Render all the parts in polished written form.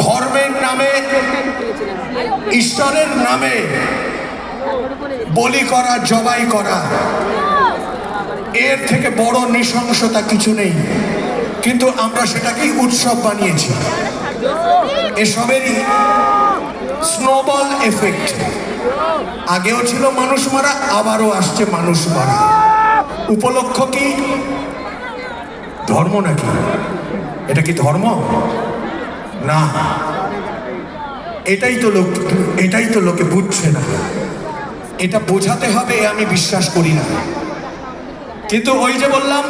ধর্মের নামে, ঈশ্বরের নামে বলি করা, জবাই করা, এর থেকে বড় নৃশংসতা কিছু নেই। কিন্তু আমরা সেটাকেই উৎসব বানিয়েছি। এসবেরই স্নোবল এফেক্ট। আগেও ছিল মানুষ মারা, আবারও আসছে মানুষ মারা। উপলক্ষ কি? ধর্ম নাকি? এটা কি ধর্ম? না, এটাই তো লোকে বুঝছে না। এটা বোঝাতে হবে আমি বিশ্বাস করি না। কিন্তু ওই যে বললাম,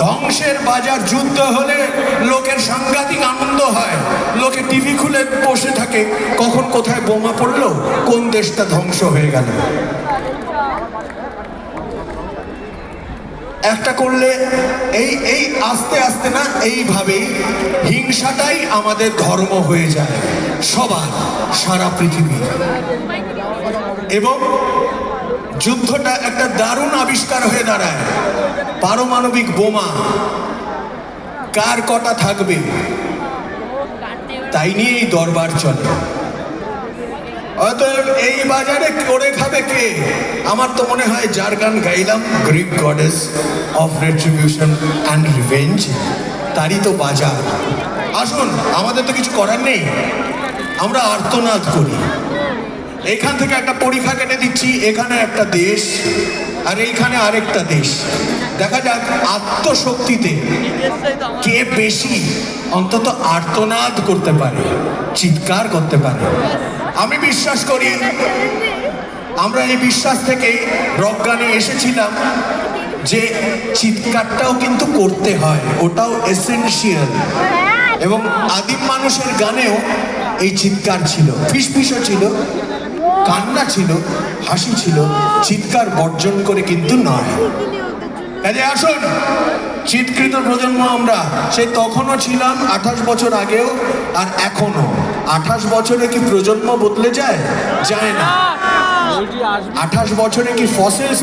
ধ্বংসের বাজার যুদ্ধ হলে লোকের সাংঘাতিক আনন্দ হয়। লোকে টিভি খুলে বসে থাকে, কখন কোথায় বোমা পড়লো, কোন দেশটা ধ্বংস হয়ে গেল। একটা করলে এই আস্তে আস্তে না, এইভাবেই হিংসাটাই আমাদের ধর্ম হয়ে যায় সবার, সারা পৃথিবী। এবং যুদ্ধটা একটা দারুণ আবিষ্কার হয়ে দাঁড়ায়। পারমাণবিক বোমা কার কটা থাকবে তাই নিয়েই দরবার চলে। অতএব এই বাজারে করে খাবে কে? আমার তো মনে হয় যার গান গাইলাম, Greek goddess of retribution and revenge, তারই তো বাজার। আসুন, আমাদের তো কিছু করার নেই, আমরা আর্তনাদ করি। এখান থেকে একটা পরীক্ষা কেটে দিচ্ছি, এখানে একটা দেশ আর এইখানে আরেকটা দেশ। দেখা যাক আত্মশক্তিতে কে বেশি অন্তত আর্তনাদ করতে পারে, চিৎকার করতে পারে। আমি বিশ্বাস করি, আমরা এই বিশ্বাস থেকে রক গানে এসেছিলাম যে চিৎকারটাও কিন্তু করতে হয়, ওটাও এসেনশিয়াল। এবং আদিম মানুষের গানেও এই চিৎকার ছিল, ফিসফিসও ছিল, কান্না ছিল, হাসি ছিল, চিৎকার বর্জন করে কিন্তু নয়। কাজে আসুন, চিৎকৃত প্রজন্ম আমরা, সেই তখনও ছিলাম 28 বছর আগেও আর এখনো। 28 বছরে কি প্রজন্ম বদলে যায়? যায় না। 28 বছরে কি ফসিলস